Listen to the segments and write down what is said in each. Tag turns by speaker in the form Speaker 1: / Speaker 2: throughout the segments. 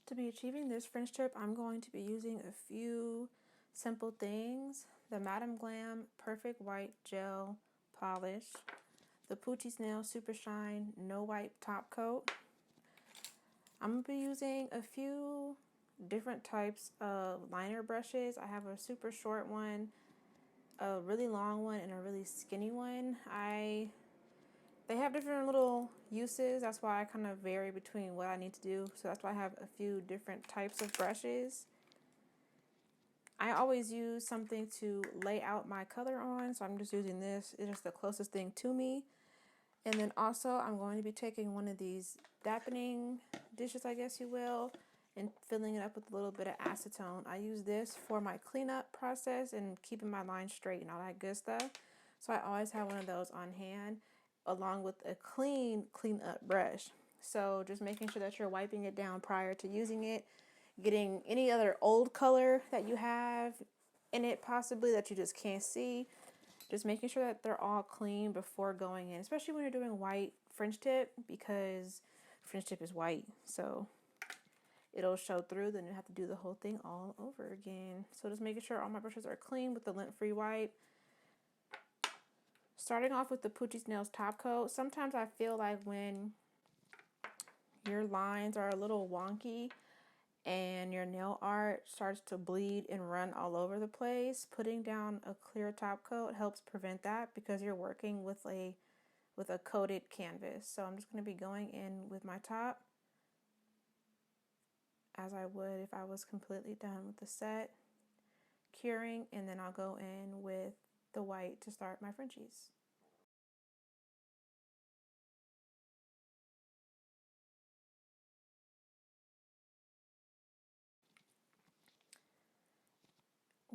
Speaker 1: To be achieving this French tip, I'm going to be using a few simple things. The Madame Glam Perfect White Gel Polish, the Poochie Snail Super Shine No Wipe Top Coat. I'm going to be using a few different types of liner brushes. I have a super short one, a really long one, and a really skinny one. They have different little uses. That's why I kind of vary between what I need to do. So that's why I have a few different types of brushes. I always use something to lay out my color on. So I'm just using this. It's just the closest thing to me. And then also I'm going to be taking one of these dampening dishes, I guess you will, and filling it up with a little bit of acetone. I use this for my cleanup process and keeping my lines straight and all that good stuff. So I always have one of those on hand, along with a clean up brush. So just making sure that you're wiping it down prior to using it, getting any other old color that you have in it possibly that you just can't see. Just making sure that they're all clean before going in, especially when you're doing white French tip, because French tip is white, so it'll show through. Then you have to do the whole thing all over again. So just making sure all my brushes are clean with the lint-free wipe. Starting off with the Poochie Snail's top coat. Sometimes I feel like when your lines are a little wonky and your nail art starts to bleed and run all over the place, putting down a clear top coat helps prevent that, because you're working with a coated canvas. So I'm just going to be going in with my top as I would if I was completely done with the set, curing, and then I'll go in with the white to start my Frenchies.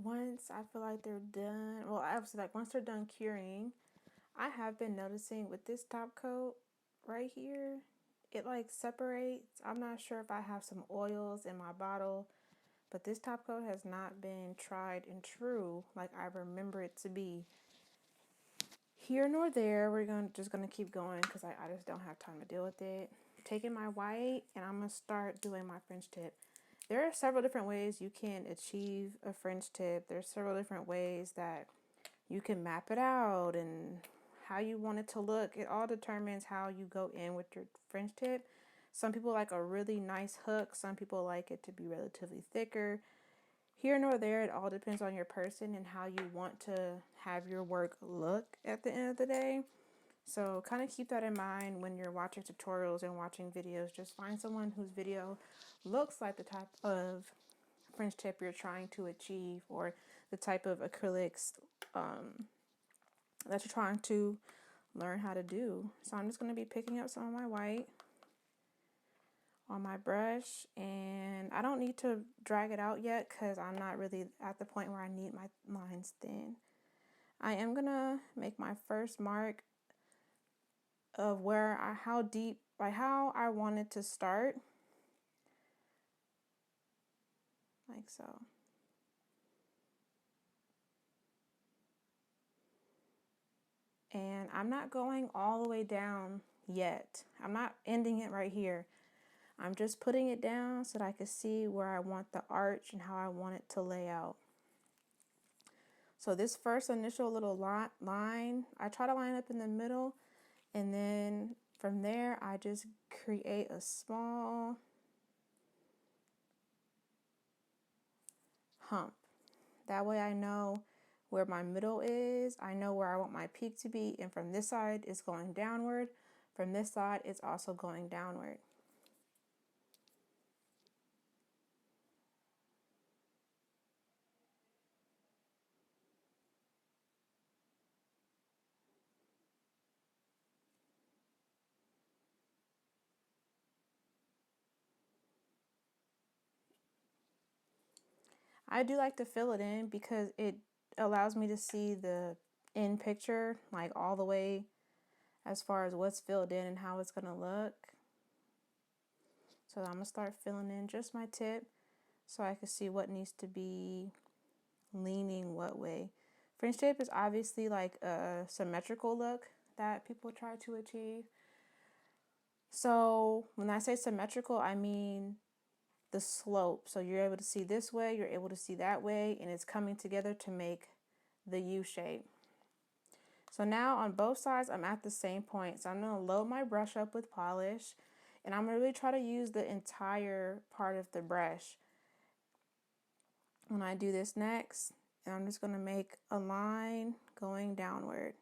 Speaker 1: Once I feel like they're done, well, obviously, like once they're done curing, I have been noticing with this top coat right here, it like separates. I'm not sure if I have some oils in my bottle, but this top coat has not been tried and true like I remember it to be. Here nor there, we're just gonna keep going because I just don't have time to deal with it. Taking my white, and I'm gonna start doing my French tip. There are several different ways you can achieve a French tip. There's several different ways that you can map it out and how you want it to look. It all determines how you go in with your French tip. Some people like a really nice hook. Some people like it to be relatively thicker. Here nor there, it all depends on your person and how you want to have your work look at the end of the day. So kind of keep that in mind when you're watching tutorials and watching videos. Just find someone whose video looks like the type of French tip you're trying to achieve, or the type of acrylics that you're trying to learn how to do. So I'm just going to be picking up some of my white on my brush, and I don't need to drag it out yet because I'm not really at the point where I need my lines thin. I am gonna make my first mark of how deep, by how I want it to start, like so. And I'm not going all the way down yet. I'm not ending it right here. I'm just putting it down so that I can see where I want the arch and how I want it to lay out. So this first initial little line, I try to line up in the middle, and then from there I just create a small hump. That way I know where my middle is, I know where I want my peak to be, and from this side it's going downward, from this side it's also going downward. I do like to fill it in because it allows me to see the end picture, like all the way as far as what's filled in and how it's going to look. So I'm going to start filling in just my tip so I can see what needs to be leaning what way. French tip is obviously like a symmetrical look that people try to achieve. So when I say symmetrical, I mean the slope. So you're able to see this way, you're able to see that way, and it's coming together to make the U shape. So now on both sides, I'm at the same point. So I'm going to load my brush up with polish, and I'm going to really try to use the entire part of the brush when I do this next. And I'm just going to make a line going downward.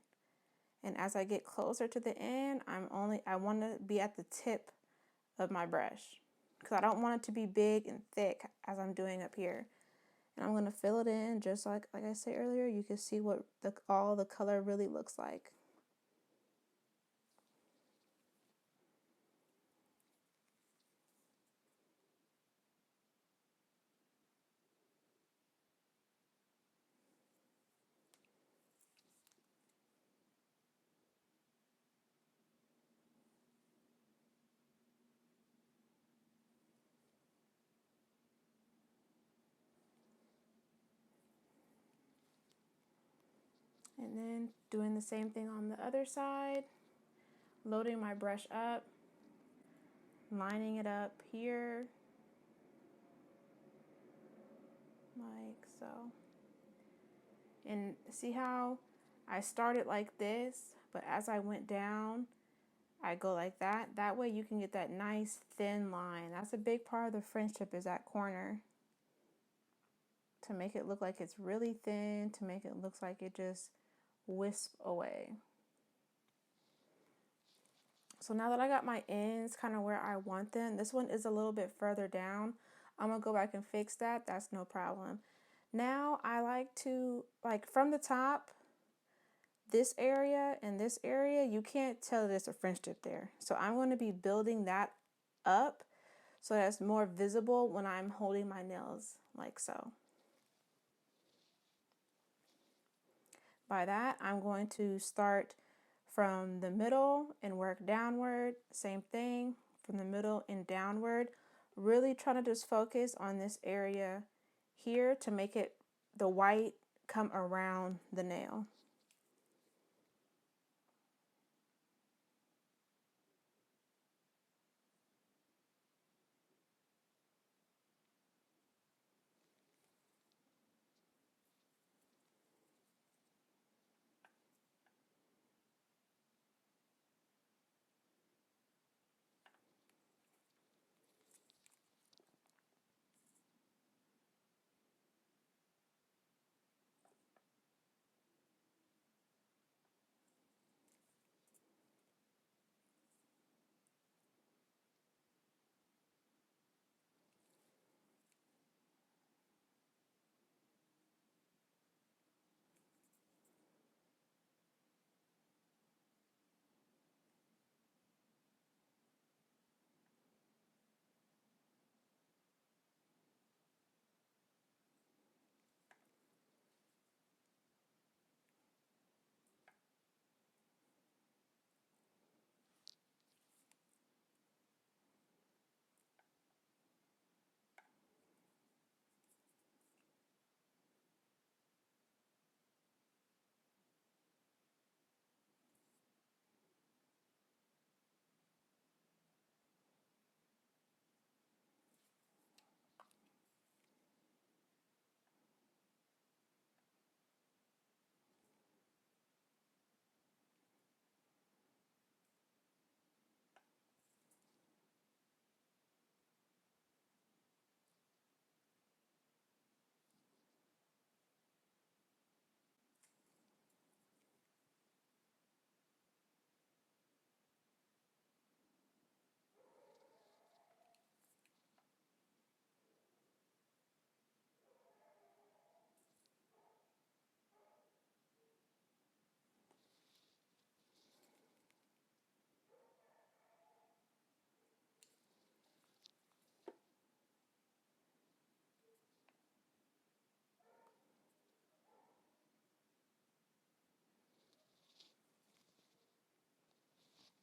Speaker 1: And as I get closer to the end, I want to be at the tip of my brush because I don't want it to be big and thick as I'm doing up here. And I'm going to fill it in just like I said earlier. You can see what all the color really looks like. And then doing the same thing on the other side, loading my brush up, lining it up here, like so. And see how I started like this, but as I went down, I go like that. That way you can get that nice thin line. That's a big part of the French tip, is that corner. To make it look like it's really thin, to make it look like it just wisp away. So now that I got my ends kind of where I want them, this one is a little bit further down. I'm going to go back and fix that. That's no problem. Now I like to, like from the top, this area and this area, you can't tell there's a French tip there. So I'm going to be building that up so that's more visible when I'm holding my nails like so. By that, I'm going to start from the middle and work downward. Same thing, from the middle and downward. Really trying to just focus on this area here to make it the white come around the nail.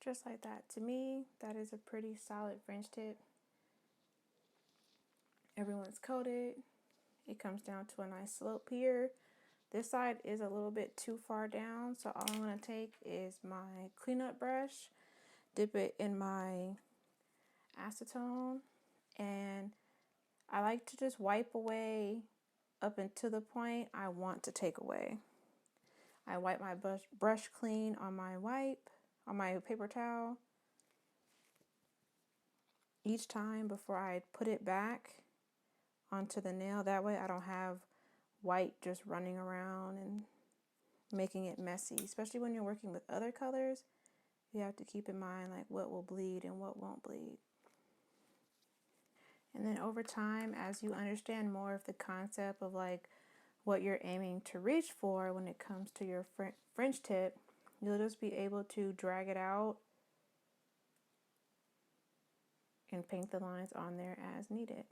Speaker 1: Just like that. To me, that is a pretty solid French tip. Everyone's coated. It comes down to a nice slope here. This side is a little bit too far down, so all I'm going to take is my cleanup brush, dip it in my acetone, and I like to just wipe away up until the point I want to take away. I wipe my brush clean on my paper towel each time before I put it back onto the nail. That way I don't have white just running around and making it messy, especially when you're working with other colors. You have to keep in mind like what will bleed and what won't bleed. And then over time, as you understand more of the concept of like what you're aiming to reach for when it comes to your French tip, you'll just be able to drag it out and paint the lines on there as needed.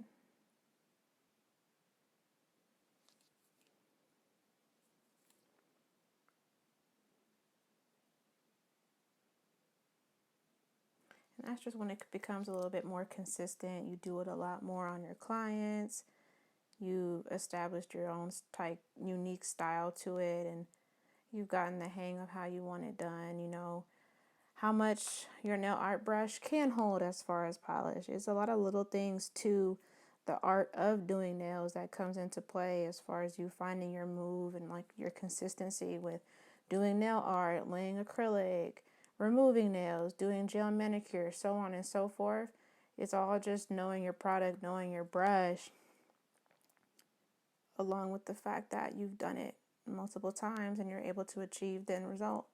Speaker 1: And that's just when it becomes a little bit more consistent. You do it a lot more on your clients. You established your own type, unique style to it, and you've gotten the hang of how you want it done. You know how much your nail art brush can hold as far as polish. It's a lot of little things to the art of doing nails that comes into play as far as you finding your move and like your consistency with doing nail art, laying acrylic, removing nails, doing gel manicure, so on and so forth. It's all just knowing your product, knowing your brush, along with the fact that you've done it multiple times and you're able to achieve the end result.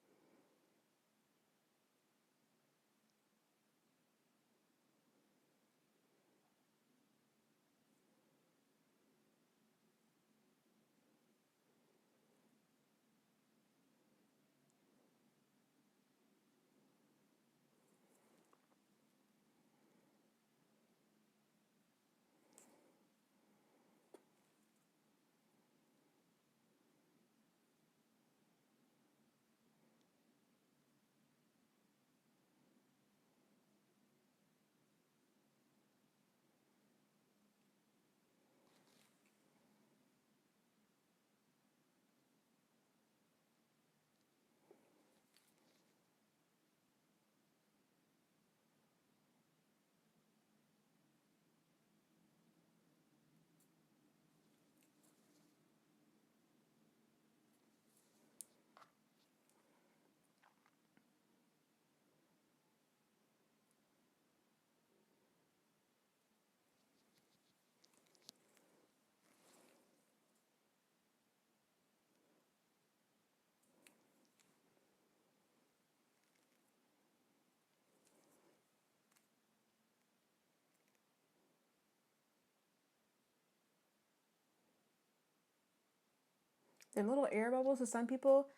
Speaker 1: The little air bubbles to some people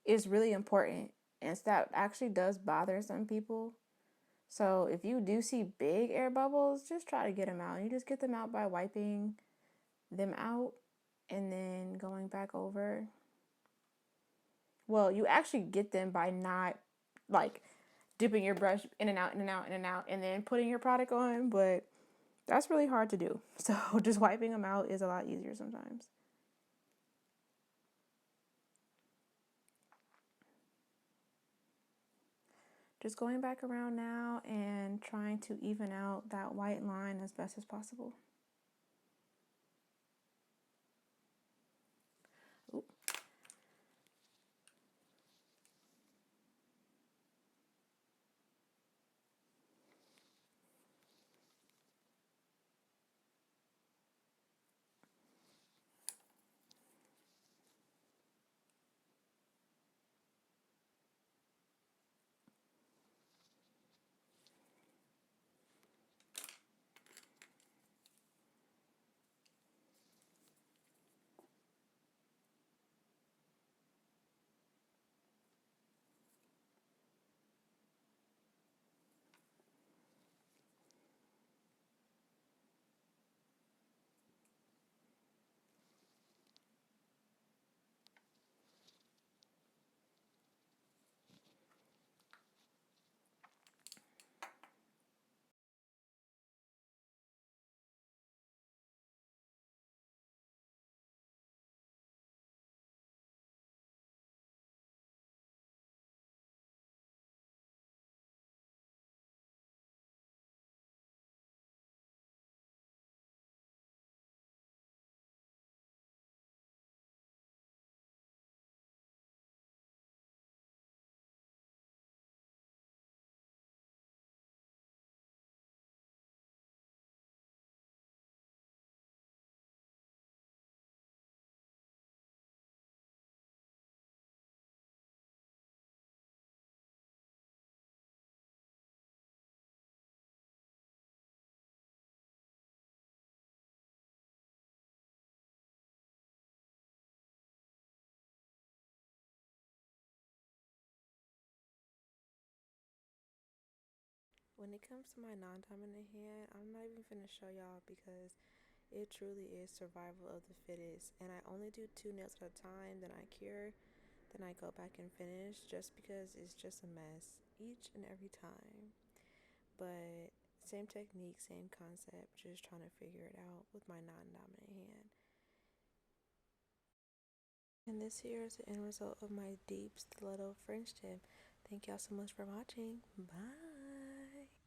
Speaker 1: is really important, and that actually does bother some people. So if you do see big air bubbles, just try to get them out. You just get them out by wiping them out and then going back over. Well, you actually get them by not like dipping your brush in and out, in and out, in and out, and then putting your product on, but that's really hard to do. So just wiping them out is a lot easier sometimes. Just going back around now and trying to even out that white line as best as possible. Ooh. When it comes to my non-dominant hand, I'm not even finna show y'all because it truly is survival of the fittest. And I only do 2 nails at a time, then I cure, then I go back and finish just because it's just a mess each and every time. But same technique, same concept, just trying to figure it out with my non-dominant hand. And this here is the end result of my deep stiletto French tip. Thank y'all so much for watching. Bye.